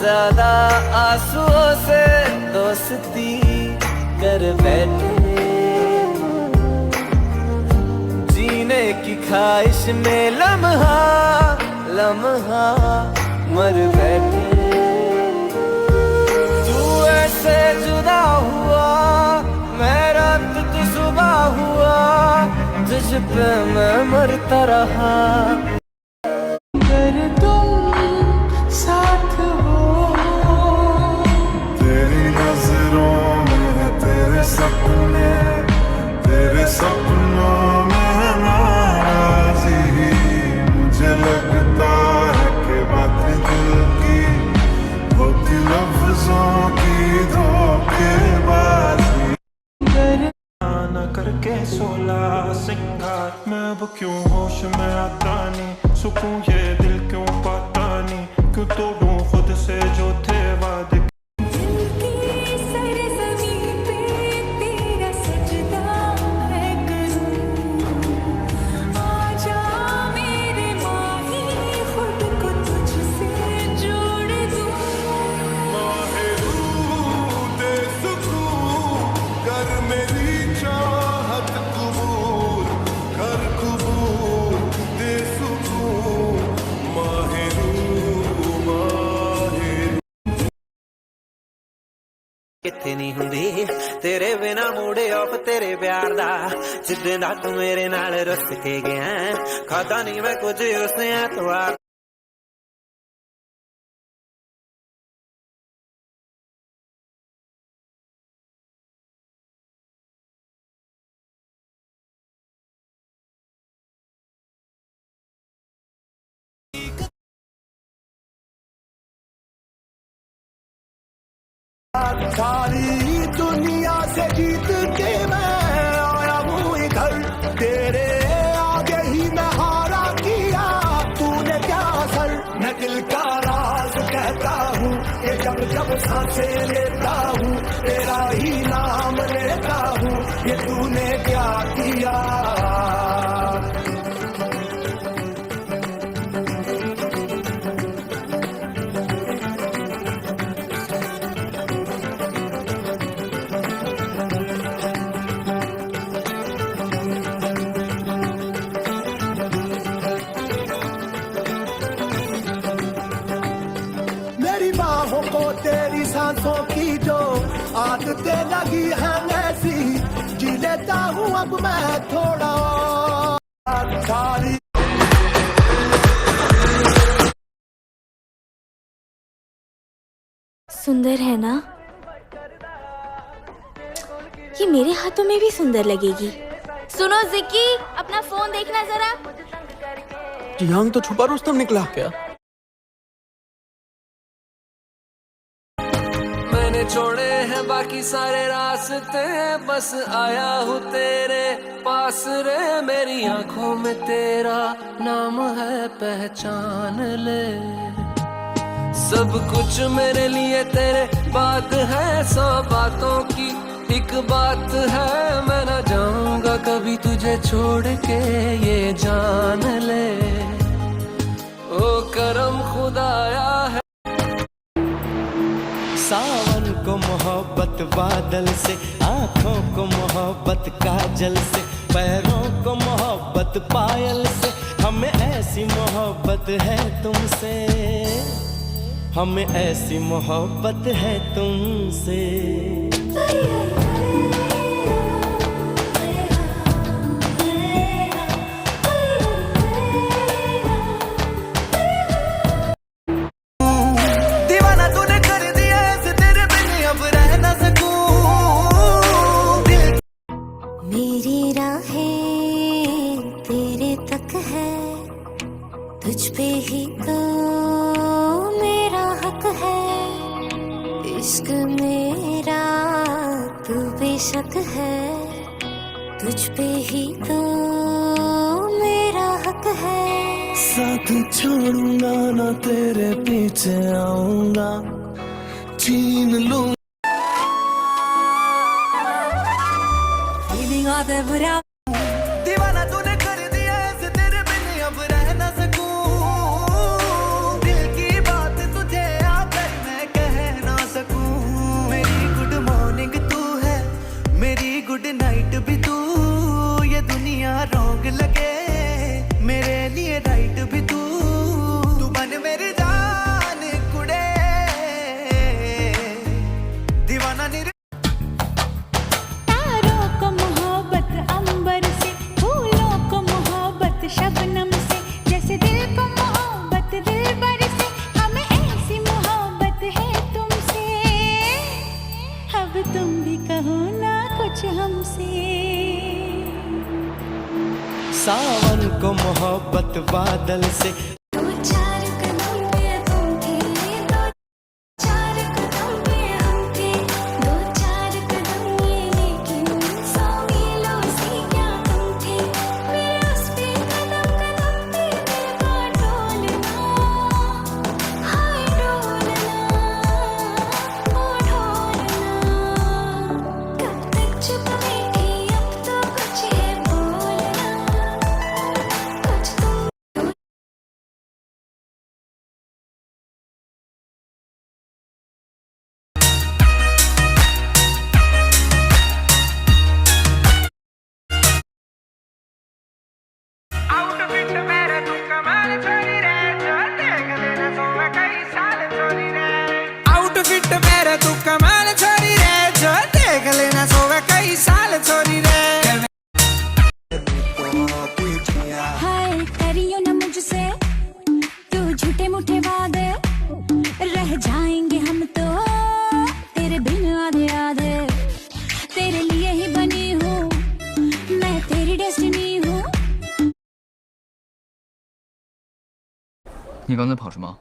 ज्यादा आंसुओं से दोस्ती कर बैठे, जीने की ख्वाहिश में लम्हा लम्हा मर बैठे। तू ऐसे जुदा हुआ, मैं रात तू सुबह हुआ, तुझ पे मैं मरता रहा। अगर तुम साथ हो, तेरी नजरों में तेरे सपने, तेरे सपनों में नाराजी। मुझे लगता है कि बात दिल की होती लफ्जों की धोखेबाजी। ना करके 16 सिंगार मैं अब क्यों होश में आता नहीं, सुकून ये दिल क्यों पाता नहीं, क्यों तोड़ूं खुद से जो थे वादे। किथे नहीं हुंदी तेरे बिना मूडे ऑफ तेरे प्यार दा, जिद्दे दा तू मेरे नाल रुस के गया, खाता नहीं मैं कुछ उस ऐतवार। सारी दुनिया से जीत के मैं आया हूँ इधर, तेरे आगे ही मैं हारा किया, तूने क्या असर। मैं दिल का राज कहता हूँ कि जब जब सांसें लेता हूँ तेरा ही नाम लेता हूँ, ये तूने क्या किया। को तेरी सांसों की जो आदतें लगी हैं ऐसी, जी लेता हूँ अब मैं थोड़ा सारी। सुंदर है ना? ये मेरे हाथों में भी सुंदर लगेगी। सुनो जिक्की, अपना फोन देखना जरा। जियांग तो छुपा रुस्तम निकला क्या? मैंने छोड़े हैं बाकी सारे रास्ते, बस आया हूँ तेरे पास रे। मेरी आंखों में तेरा नाम है, पहचान ले। सब कुछ मेरे लिए तेरे बात है, 100 बातों की एक बात है। मैं ना जाऊंगा कभी तुझे छोड़ के, ये जान ले। ओ करम खुदाया है। सावन को मोहब्बत बादल से, आँखों को मोहब्बत काजल से, पैरों को मोहब्बत पायल से, हमें ऐसी मोहब्बत है तुमसे, हमें ऐसी मोहब्बत है तुमसे। मेरी राहें तेरे तक है, तुझ पे ही तो मेरा हक है। इश्क मेरा तू बेशक है, तुझ पे ही तो मेरा हक है। साथ छोड़ूंगा ना तेरे पीछे आऊंगा, छीन लूंगा। दीवाना तूने कर दिया ऐसे, तेरे बिन अब रह ना सकूं। दिल की बात तुझे आकर मैं सावन को मोहब्बत बादल से। आउटफिट मेरा तू कमाल छोरी रे, जो देख लेना सोवे कई साल छोरी रे। हाय करियो ना मुझसे तू झूठे मूठे वादे, रह जाएंगे हम तो तेरे बिन आधे आधे। तेरे लिए ही बनी हूँ मैं, तेरी डेस्टिनी हूँ। 你刚才跑什么？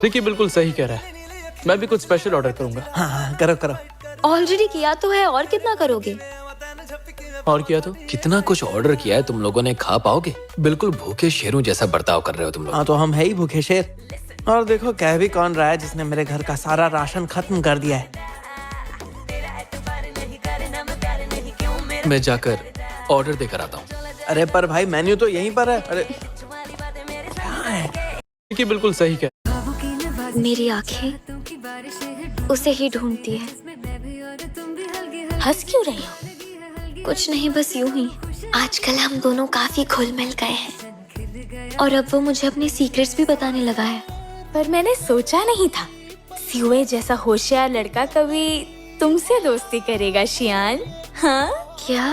देखिए बिल्कुल सही कह रहा है, मैं भी कुछ स्पेशल ऑर्डर करूंगा। हाँ करो करो। ऑलरेडी किया तो है, और कितना करोगे? और किया तो? कितना कुछ ऑर्डर किया है, तुम लोगों ने खा पाओगे? बिल्कुल भूखे शेरों जैसा बर्ताव कर रहे हो तुम लोग। हाँ तो हम है ही भूखे शेर। और देखो कह भी कौन रहा है जिसने मेरे घर का सारा राशन खत्म कर दिया है। मैं जाकर ऑर्डर देकर आता हूँ। अरे पर भाई मेन्यू तो यहीं पर है। अरे देखिए बिल्कुल सही कह। मेरी आंखें उसे ही ढूंढती है। हंस क्यों रही हो? कुछ नहीं, बस यूं ही। आजकल हम दोनों काफी घुल मिल गए हैं और अब वो मुझे अपने सीक्रेट्स भी बताने लगा है। पर मैंने सोचा नहीं था सीवे जैसा होशियार लड़का कभी तुमसे दोस्ती करेगा शियान। हाँ क्या?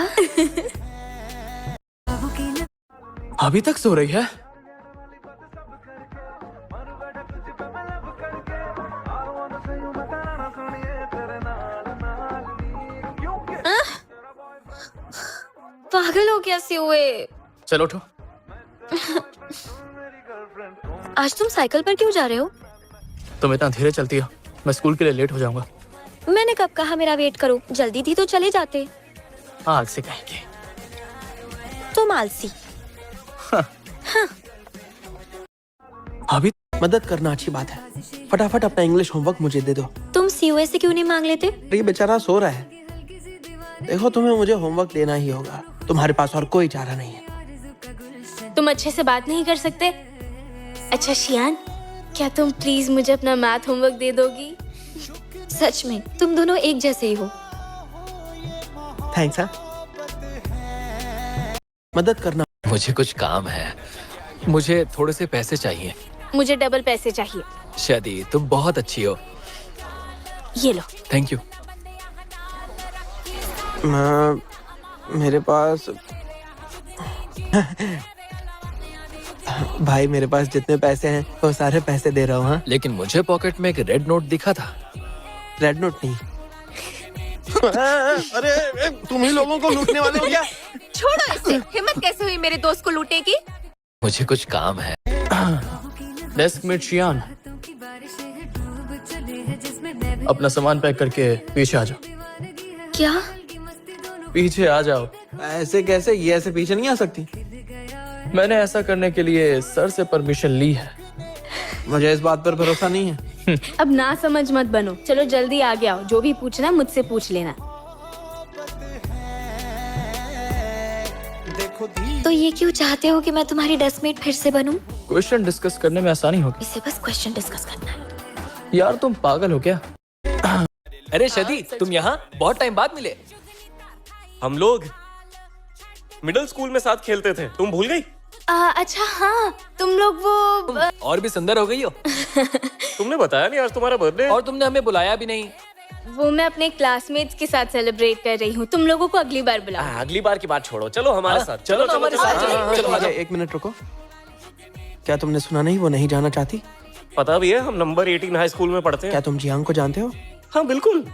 अभी तक सो रही है? पागल हो गया सीवे। चलो उठो। आज तुम साइकिल पर क्यों जा रहे हो? तुम इतना धीरे चलती हो, मैं स्कूल के लिए लेट हो जाऊंगा। मैंने कब कहा मेरा वेट करो? जल्दी थी तो चले जाते। आग से कहेंगे। तुम आलसी। हाँ। अभी मदद करना अच्छी बात है। फटाफट अपना इंग्लिश होमवर्क मुझे दे दो। तुम सीवे से क्यों नहीं मांग लेते? ये बेचारा सो रहा है। देखो तुम्हें मुझे होमवर्क देना ही होगा, तुम्हारे पास और कोई चारा नहीं है। तुम अच्छे से बात नहीं कर सकते? अच्छा शियान, क्या तुम प्लीज मुझे अपना मैथ होमवर्क दे दोगी? सच में तुम दोनों एक जैसे ही हो। थैंक्स। मदद करना। मुझे कुछ काम है, मुझे थोड़े से पैसे चाहिए। मुझे डबल पैसे चाहिए। शादी तुम बहुत अच्छी हो। ये लो। Thank you. मेरे पास भाई मेरे पास जितने पैसे हैं वो सारे पैसे दे रहा हूँ। हाँ? लेकिन मुझे पॉकेट में एक रेड नोट दिखा था। रेड नोट नहीं। अरे तुम ही लोगों को लूटने वाले हो क्या? छोड़ो इसे। हिम्मत कैसे हुई मेरे दोस्त को लूटने की? मुझे कुछ काम है। डेस्क मेट शियान, अपना सामान पैक करके पीछे आ जाओ। क्या? पीछे आ जाओ। ऐसे कैसे? ये ऐसे पीछे नहीं आ सकती। मैंने ऐसा करने के लिए सर से परमिशन ली है। मुझे इस बात पर भरोसा नहीं है। अब ना समझ मत बनो। चलो जल्दी आगे आओ, जो भी पूछना मुझसे पूछ लेना। तो ये क्यों चाहते हो कि मैं तुम्हारी डेस्कमेट फिर से बनूं? क्वेश्चन डिस्कस करने में आसानी होगी। इसे बस क्वेश्चन डिस्कस करना है। यार तुम पागल हो क्या? अरे शादी तुम यहाँ? बहुत टाइम बाद मिले। हम लोग मिडिल स्कूल में साथ खेलते थे, तुम भूल गई? अच्छा हाँ, तुम लोग वो और भी सुंदर हो गई हो। तुमने बताया नहीं आज तुम्हारा बर्थडे। और तुमने हमें बुलाया भी नहीं। वो मैं अपने क्लासमेट्स के साथ सेलिब्रेट कर रही हूँ। तुम लोगों को अगली बार बुलाऊं। अगली बार की बात छोड़ो, चलो हमारे साथ। चलो ना हमारे साथ। चलो आ जाओ। एक मिनट रुको। क्या तुमने सुना नहीं, वो नहीं जाना चाहती? पता भी है, हम नंबर 18 हाई स्कूल में पढ़ते हैं। क्या तुम जियांग को जानते हो? हाँ बिल्कुल।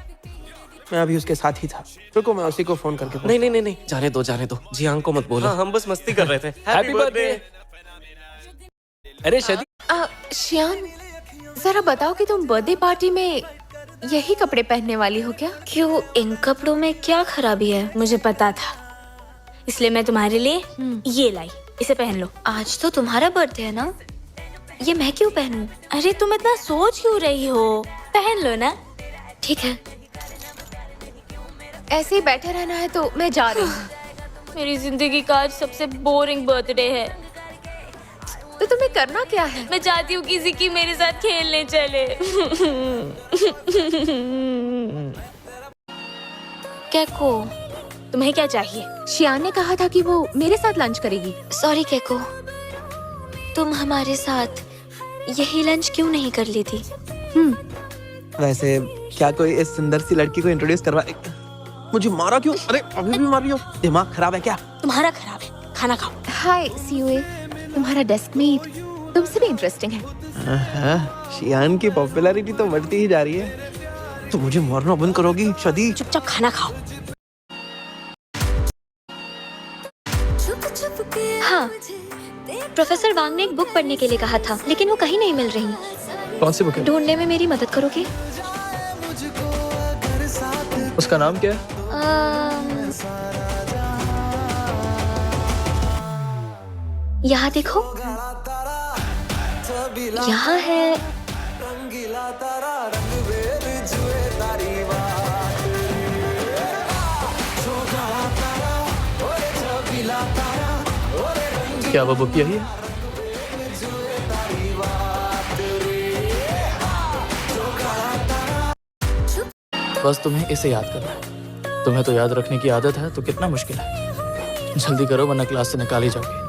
मैं अभी उसके साथ ही था। रुको मैं उसी को फोन करके नहीं नहीं नहीं नहीं, जाने दो जियांग को मत बोलो। हाँ, हम बस मस्ती कर रहे थे। Happy birthday. अरे शदी, शियान, जरा बताओ कि तुम बर्थडे पार्टी में यही कपड़े पहनने वाली हो क्या? क्यों, इन कपड़ों में क्या खराबी है? मुझे पता था, इसलिए मैं तुम्हारे लिए ये लाई। इसे पहन लो। आज तो तुम्हारा बर्थडे है ना, ये मैं क्यों पहनूं? अरे तुम इतना सोच क्यों रही हो? पहन लो ना। ठीक है। ऐसे ही बैठे रहना है तो मैं जा रही हूँ। मेरी जिंदगी का आज सबसे बोरिंग बर्थडे है। तो तुम्हें करना क्या है? मैं चाहती हूँ किसी की मेरे साथ खेलने चले। केको, तुम्हें क्या चाहिए? शियान ने कहा था कि वो मेरे साथ लंच करेगी। सॉरी केको, तुम हमारे साथ यही लंच क्यों नहीं कर ली थी? वैसे क्या कोई इस सुंदर सी लड़की को इंट्रोड्यूस करवा? मुझे मारा क्यों? अरे अभी भी मार रही हो? दिमाग खराब है क्या? तुम्हारा खराब है, खाना खाओ। हाय सीओए, तुम्हारा डेस्कमेट तुमसे भी इंटरेस्टिंग है। शियान की पॉपुलैरिटी तो बढ़ती ही जा रही है। तो मुझे मारना बंद करोगी शदी? चुपचाप खाना खाओ। हाँ, प्रोफेसर वांग ने एक बुक पढ़ने के लिए कहा था, लेकिन वो कहीं नहीं मिल रही। कौन सी बुक है? ढूंढने में मेरी मदद करोगे? उसका नाम क्या है? यहाँ देखो, यहाँ है। क्या वो बुक यही है? बस तुम्हें इसे याद करना है। तुम्हें तो याद रखने की आदत है, तो कितना मुश्किल है। जल्दी करो वरना क्लास से निकाली जाओगी।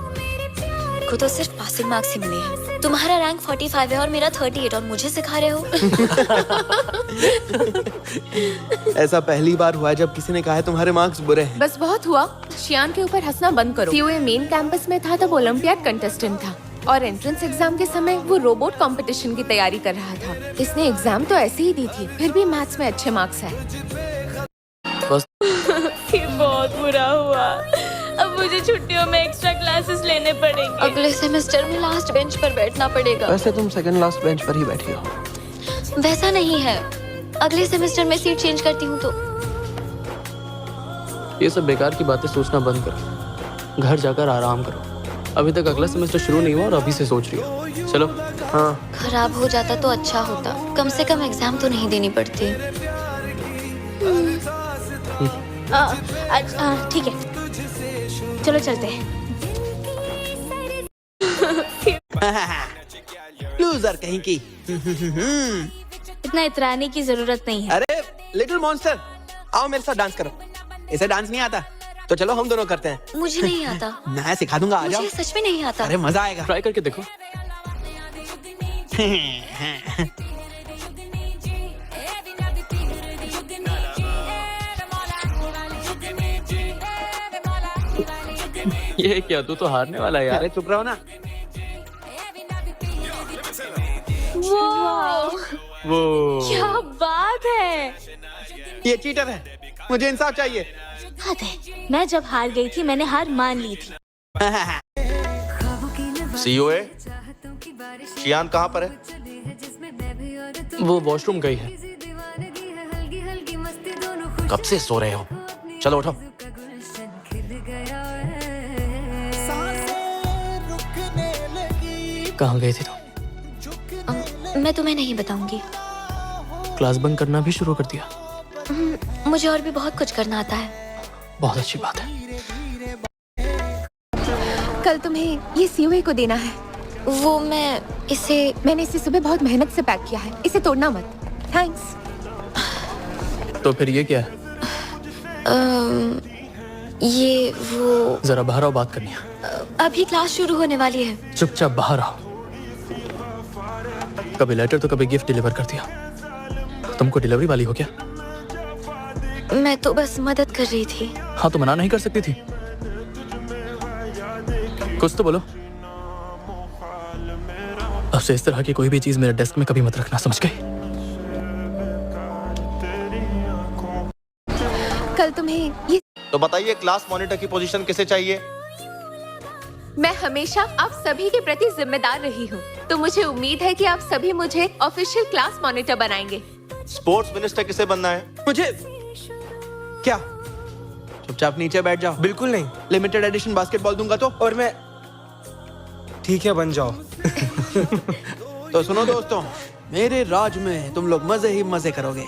को तो सिर्फ पासिंग मार्क्स ही मिले हैं। तुम्हारा रैंक 45 है और मेरा 38, और मुझे सिखा रहे हो? ऐसा पहली बार हुआ है जब किसी ने कहा है तुम्हारे मार्क्स बुरे हैं। बस बहुत हुआ, शियान के ऊपर हंसना बंद करो। सीओए मेन कैंपस में था तब ओलंपियाड कंटेस्टेंट था, और एंट्रेंस एग्जाम के समय वो रोबोट कंपटीशन की तैयारी कर रहा था। इसने एग्जाम तो ऐसे ही दी थी, फिर भी मैथ्स में अच्छे मार्क्स है। बस ये बहुत बुरा हुआ। अब मुझे छुट्टियों में एक्स्ट्रा क्लासेस लेने पड़ेंगे। अगले सेमेस्टर में लास्ट बेंच पर बैठना पड़ेगा। वैसे तुम सेकंड लास्ट बेंच पर ही बैठी हो। वैसा नहीं है, अगले सेमेस्टर में सीट चेंज करती हूँ तो। ये सब बेकार की बातें सोचना बंद करो, घर जाकर आराम करो। अभी तक अगला सेमेस्टर शुरू नहीं हुआ और अभी से सोच रही हो। चलो। हाँ, खराब हो जाता तो अच्छा होता, कम से कम एग्जाम तो नहीं देनी पड़ती। ठीक है, चलो चलते हैं। लूजर कहीं की। इतना इतराने की जरूरत नहीं है। अरे लिटिल मॉन्स्टर, आओ मेरे साथ डांस करो। इसे डांस नहीं आता तो चलो हम दोनों करते हैं। मुझे नहीं आता। मैं सिखा दूंगा, आ जाओ। मुझे सच में नहीं आता। अरे मजा आएगा। ट्राई करके देखो। ये क्या, तू तो हारने वाला है यार। अरे चुप रहो ना। वो क्या बात है। ये चीटर है, मुझे इंसाफ चाहिए। हद है, मैं जब हार गई थी मैंने हार मान ली थी। सीओए, शियान कहाँ पर है? वो वॉशरूम गई है। कब से सो रहे हो? चलो उठो। कहाँ गई थी तुम? मैं तुम्हें नहीं बताऊंगी। क्लास बंक करना भी शुरू कर दिया? मुझे और भी बहुत कुछ करना आता है। बहुत अच्छी बात है। कल तुम्हें ये सीओए को देना है। वो मैंने इसे सुबह बहुत मेहनत से पैक किया है, इसे तोड़ना मत। थैंक्स। तो फिर ये क्या है? ये वो जरा बाहर आओ, बात करनी है। अभी क्लास शुरू होने वाली है। चुपचाप बाहर आओ। कभी लेटर तो कभी गिफ्ट डिलीवर कर दिया। तुमको डिलीवरी वाली हो क्या? मैं तो बस मदद कर रही थी। हाँ, तो मना नहीं कर सकती थी? कुछ तो बोलो। अब से इस तरह की कोई भी चीज मेरे डेस्क में कभी मत रखना, समझ गई? कल तुम्हें ये तो बताइए क्लास मॉनिटर की पोजीशन किसे चाहिए? मैं हमेशा आप सभी के प्रति जिम्मेदार रही हूँ, तो मुझे उम्मीद है कि आप सभी मुझे ऑफिशियल क्लास मॉनिटर बनाएंगे। स्पोर्ट्स मिनिस्टर किसे बनना है? मुझे क्या? चुपचाप नीचे बैठ जाओ। बिल्कुल नहीं। लिमिटेड एडिशन बास्केटबॉल दूंगा तो? और मैं ठीक है, बन जाओ। तो सुनो दोस्तों, मेरे राज में तुम लोग मजे ही मजे करोगे।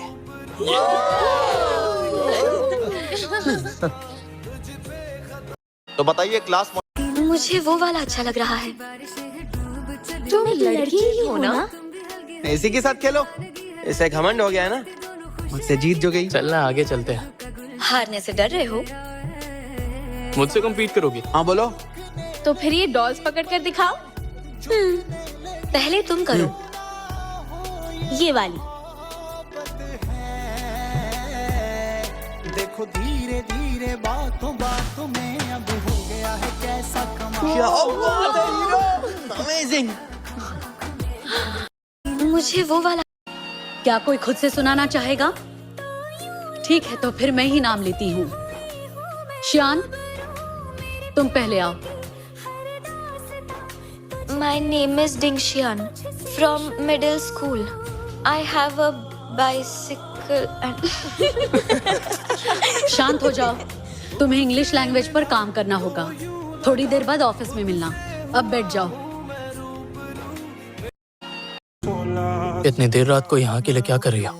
तो बताइए क्लास मुझे वो वाला अच्छा लग रहा है। तुम लड़की ही हो ना? इसी के साथ खेलो, इसे घमंड हो गया है ना, मुझसे जीत जो गई। चलना आगे चलते हैं। हारने से डर रहे हो? मुझसे कम्पीट करोगी? हाँ बोलो। तो फिर ये डॉल्स पकड़ कर दिखाओ। पहले तुम करो। ये वाली। देखो धीरे धीरे बातों बातों में अब हो गया है कैसा कमाल। क्या बात है हीरो, अमेजिंग। मुझे वो वाला। क्या कोई खुद से सुनाना चाहेगा? ठीक है, तो फिर मैं ही नाम लेती हूँ। शियान, तुम पहले आओ। My name is Ding Xian from middle school. I have a bicycle and शांत हो जाओ। तुम्हें इंग्लिश लैंग्वेज पर काम करना होगा। थोड़ी देर बाद ऑफिस में मिलना। अब बैठ जाओ। इतनी देर रात को यहाँ के लिए क्या कर रही हो?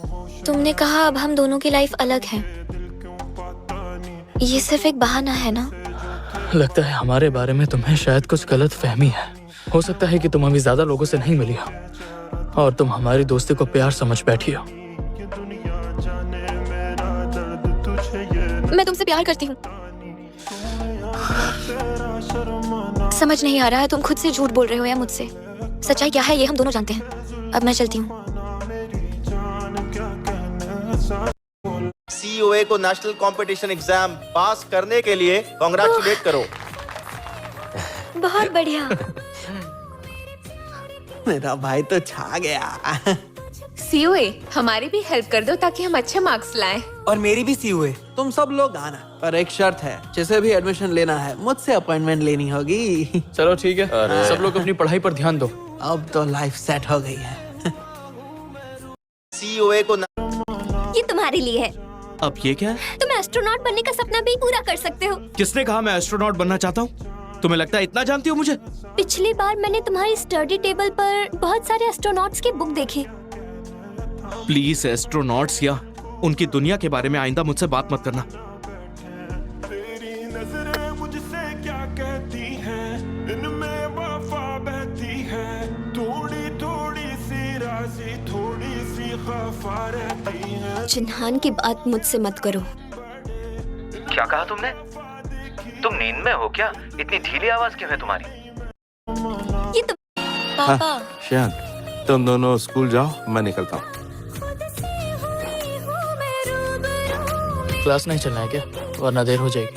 तुमने कहा अब हम दोनों की लाइफ अलग है। ये सिर्फ एक बहाना है ना? लगता है हमारे बारे में तुम्हें शायद कुछ गलत फहमी है। हो सकता है कि तुम अभी ज्यादा लोगों से नहीं मिली हो और तुम हमारी दोस्ती को प्यार समझ बैठी हो। मैं तुमसे प्यार करती हूँ। समझ नहीं आ रहा है तुम खुद से झूठ बोल रहे हो या मुझसे। सच्चाई क्या है ये हम दोनों जानते हैं। अब मैं चलती हूँ। COA को नेशनल कंपटीशन एग्जाम पास करने के लिए कांग्रेचुलेट करो। बहुत बढ़िया। मेरा भाई तो छा गया। COA, हमारी भी हेल्प कर दो ताकि हम अच्छे मार्क्स लाएं। और मेरी भी COA। तुम सब लोग आना, पर एक शर्त है, जिसे भी एडमिशन लेना है मुझसे अपॉइंटमेंट लेनी होगी। चलो ठीक है, सब लोग अपनी पढ़ाई पर ध्यान दो। अब तो लाइफ सेट हो गई है। COA को ये तुम्हारे लिए है। अब ये क्या है? तुम एस्ट्रोनॉट बनने का सपना भी पूरा कर सकते हो। किसने कहा मैं एस्ट्रोनॉट बनना चाहता हूँ? तुम्हें लगता है इतना जानती हो मुझे? पिछली बार मैंने तुम्हारी स्टडी टेबल पर बहुत सारे एस्ट्रोनॉट्स की बुक देखी। प्लीज एस्ट्रोनॉट्स या उनकी दुनिया के बारे में आइंदा मुझसे बात मत करना। तेरी नजरें मुझसे क्या कहती हैं, इनमें वफा बहती है, थोड़ी थोड़ी सी राजी थोड़ी सी खफा रहती है। जिन्हान की बात मुझसे मत करो। क्या कहा तुमने? तुम नींद में हो क्या? इतनी धीमी आवाज क्यों है तुम्हारी? ये तो पापा। शियान, तुम दोनों स्कूल जाओ, मैं निकलता हूँ। क्लास नहीं चलना है क्या? वरना देर हो जाएगी।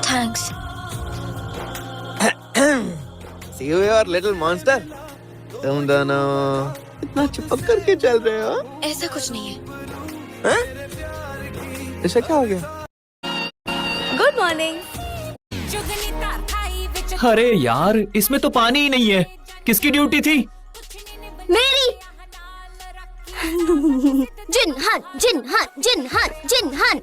थैंक्स। COA और लिटिल मॉन्स्टर, तुम दोनों इतना चिपक करके चल रहे हो। ऐसा कुछ नहीं है। इसे क्या हो गया? Good morning. अरे यार, इसमें तो पानी ही नहीं है। किसकी ड्यूटी थी? मेरी। जिन्हान, जिन्हान, जिन्हान, जिन्हान।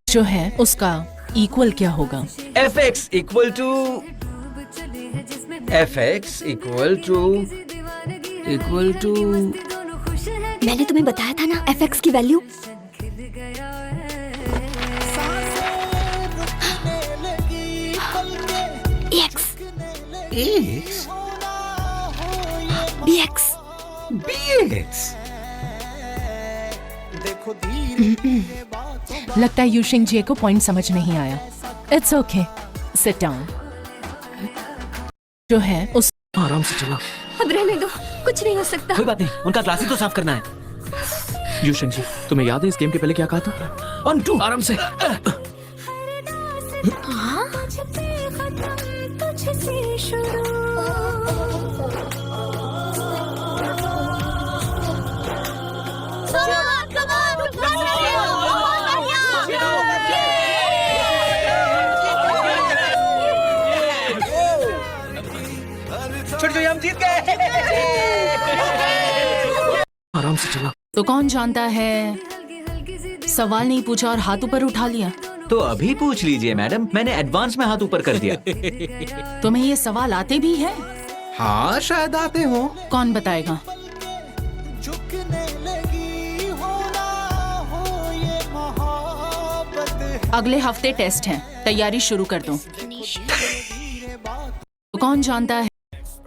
जो है उसका इक्वल क्या होगा? fx इक्वल टू मैंने तुम्हें बताया था ना fx की वैल्यू। ex bx लगता है यूशिंग जे को पॉइंट समझ नहीं आया। It's okay, sit down. जो है उस आराम से चला। अब रहने दो, कुछ नहीं हो सकता। कोई बात नहीं, उनका ग्लास ही तो साफ करना है। यूशन जी, तुम्हें याद है इस गेम के पहले क्या कहा था? 1 2 आराम से। छोटी हम जीत गए। आराम से चला। तो कौन जानता है, सवाल नहीं पूछा और हाथ ऊपर उठा लिया। तो अभी पूछ लीजिए मैडम, मैंने एडवांस में हाथ ऊपर कर दिया। तुम्हें ये सवाल आते भी हैं? हाँ शायद आते हो। कौन बताएगा? अगले हफ्ते टेस्ट हैं, तैयारी शुरू कर दो। तो कौन जानता है,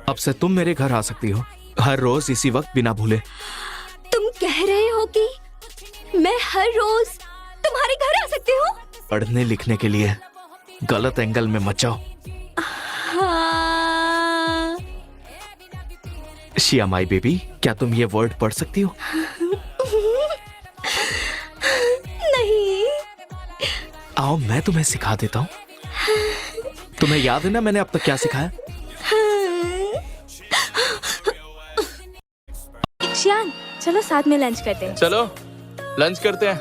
अब से तुम मेरे घर आ सकती हो हर रोज इसी वक्त बिना भूले। तुम कह रहे हो कि मैं हर रोज तुम्हारे घर आ सकती हूँ? पढ़ने लिखने के लिए गलत एंगल में मत जाओ। हाँ। शिया माई बेबी, क्या तुम ये वर्ड पढ़ सकती हो? नहीं। आओ मैं तुम्हें सिखा देता हूँ। तुम्हें याद है ना मैंने अब तक क्या सिखाया? शियान, चलो साथ में लंच करते हैं। चलो लंच करते हैं।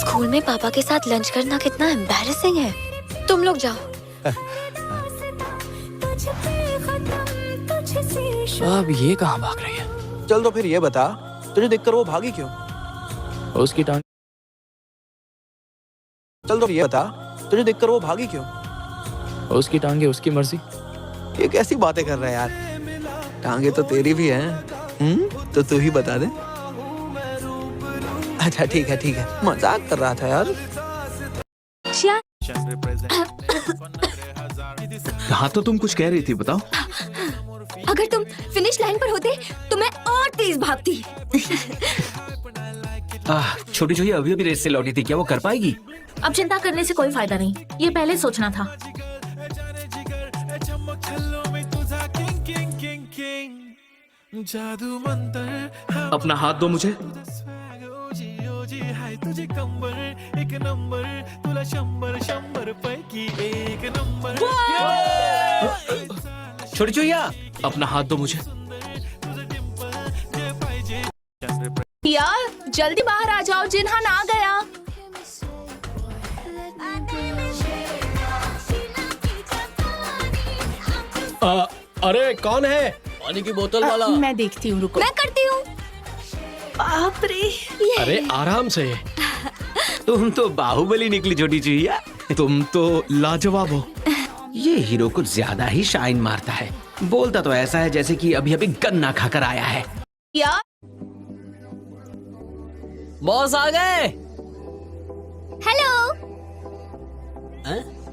स्कूल में पापा के साथ लंच करना कितना एम्बैरेसिंग है। तुम लोग जाओ। अब ये कहाँ भाग रही है? चल तो फिर ये बता, तुझे देखकर वो भागी क्यों? उसकी टांग। चल तो ये बता, तुझे देखकर वो भागी क्यों? उसकी टांगे उसकी मर्जी। ये कैसी बातें कर रहा है यार? टांगे तो तेरी भी हैं। तो तू ही बता दे। अच्छा ठीक है, मजाक कर रहा था यार। हाँ तो तुम कुछ कह रही थी, बताओ। अगर तुम फिनिश लाइन पर होते तो मैं और तेज भागती। छोटी छोटी अभी अभी रेस से लौटी थी, क्या वो कर पाएगी? अब चिंता करने से कोई फायदा नहीं, ये पहले सोचना था। अपना हाथ दो मुझे। छोटी चुहिया, अपना हाथ दो मुझे। यार जल्दी बाहर आ जाओ, जिन्हान आ गया। अरे कौन है? पानी की बोतल वाला। मैं देखती हूँ, रुको। मैं करती हूँ। बाप रे। अरे आराम से। तुम तो बाहुबली निकली छोटी चुहिया। तुम तो लाजवाब हो। ये हीरो कुछ ज्यादा ही शाइन मारता है। बोलता तो ऐसा है जैसे कि अभी अभी गन्ना खाकर आया है। यार बॉस आ गए। हेलो।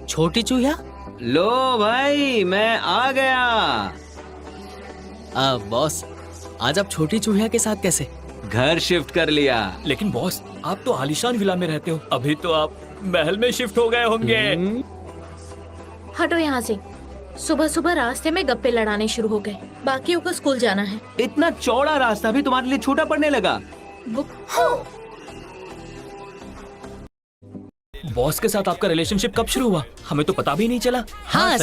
छोटी चूहिया। लो भाई, मैं आ गया। बॉस, आज आप छोटी चूहिया के साथ कैसे? घर शिफ्ट कर लिया। लेकिन बॉस, आप तो आलीशान विला में रहते हो, अभी तो आप महल में शिफ्ट हो गए होंगे। हटो यहाँ से। सुबह सुबह रास्ते में गप्पे लड़ाने शुरू हो गए। बाकियों को स्कूल जाना है। इतना चौड़ा रास्ता भी तुम्हारे लिए छोटा पड़ने लगा। बॉस के साथ आपका रिलेशनशिप कब शुरू हुआ? हमें तो पता भी नहीं चला। हाँ